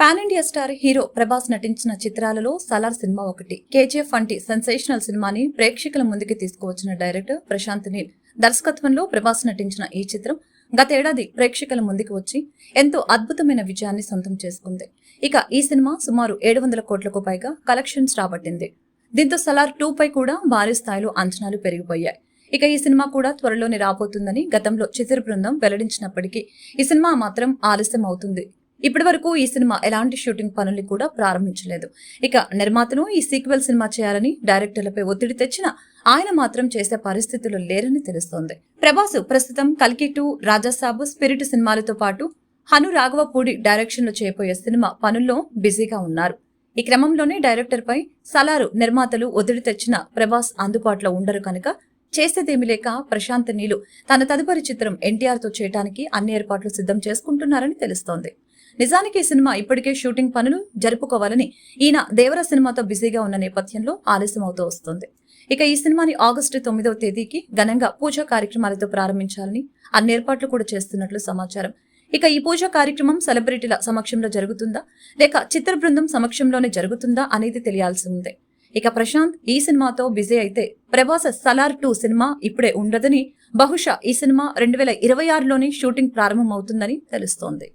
Pan India star hero Prabhas నటించిన చిత్రాలలో Salaar cinema ఒకటి. కేజీఎఫ్ వంటి సెన్సేషనల్ సినిమాని ప్రేక్షకుల ముందుకి తీసుకువచ్చిన డైరెక్టర్ ప్రశాంత్ నీల్ దర్శకత్వంలో ప్రభాస్ నటించిన ఈ చిత్రం గతేడాది ప్రేక్షకుల ముందుకు వచ్చి ఎంతో అద్భుతమైన విజయాన్ని సొంతం చేసుకుంది. ఇక ఈ సినిమా సుమారు 700 కోట్లకు పైగా కలెక్షన్స్ రాబట్టింది. దీంతో సలార్ 2 పై కూడా భారీ స్థాయిలో అంచనాలు పెరిగిపోయాయి. ఇక ఈ సినిమా కూడా త్వరలోనే రాబోతుందని గతంలో చిత్ర బృందం వెల్లడించినప్పటికీ ఈ సినిమా మాత్రం ఆలస్యం అవుతుంది. ఇప్పటి వరకు ఈ సినిమా ఎలాంటి షూటింగ్ పనుల్ని కూడా ప్రారంభించలేదు. ఇక నిర్మాతలు ఈ సీక్వెల్ సినిమా చేయాలని డైరెక్టర్లపై ఒత్తిడి తెచ్చినా ఆయన మాత్రం చేసే పరిస్థితులు లేరని తెలుస్తోంది. ప్రభాస్ ప్రస్తుతం కల్కి 2, రాజాసాబ్, స్పిరిట్ సినిమాలతో పాటు హను రాఘవపూడి డైరెక్షన్ లో చేయబోయే సినిమా పనుల్లో బిజీగా ఉన్నారు. ఈ క్రమంలోనే డైరెక్టర్ పై సలారు నిర్మాతలు ఒత్తిడి తెచ్చిన ప్రభాస్ అందుబాటులో ఉండరు కనుక చేసేదేమీ లేక ప్రశాంత్ నీలు తన తదుపరి చిత్రం ఎన్టీఆర్ తో చేయడానికి అన్ని ఏర్పాట్లు సిద్ధం చేసుకుంటున్నారని తెలుస్తోంది. నిజానికి ఈ సినిమా ఇప్పటికే షూటింగ్ పనులు జరుపుకోవాలని ఈయన దేవర సినిమాతో బిజీగా ఉన్న నేపథ్యంలో ఆలస్యం అవుతూ వస్తుంది. ఇక ఈ సినిమాని ఆగస్టు 9వ తేదీకి ఘనంగా పూజా కార్యక్రమాలతో ప్రారంభించాలని అన్ని ఏర్పాట్లు కూడా చేస్తున్నట్లు సమాచారం. ఇక ఈ పూజా కార్యక్రమం సెలబ్రిటీల సమక్షంలో జరుగుతుందా లేక చిత్ర బృందం సమక్షంలోనే జరుగుతుందా అనేది తెలియాల్సి ఉంది. ఇక ప్రశాంత్ ఈ సినిమాతో బిజీ అయితే ప్రభాస్ సలార్ 2 సినిమా ఇప్పుడే ఉండదని, బహుశా ఈ సినిమా 2026లోనే షూటింగ్ ప్రారంభం అవుతుందని తెలుస్తోంది.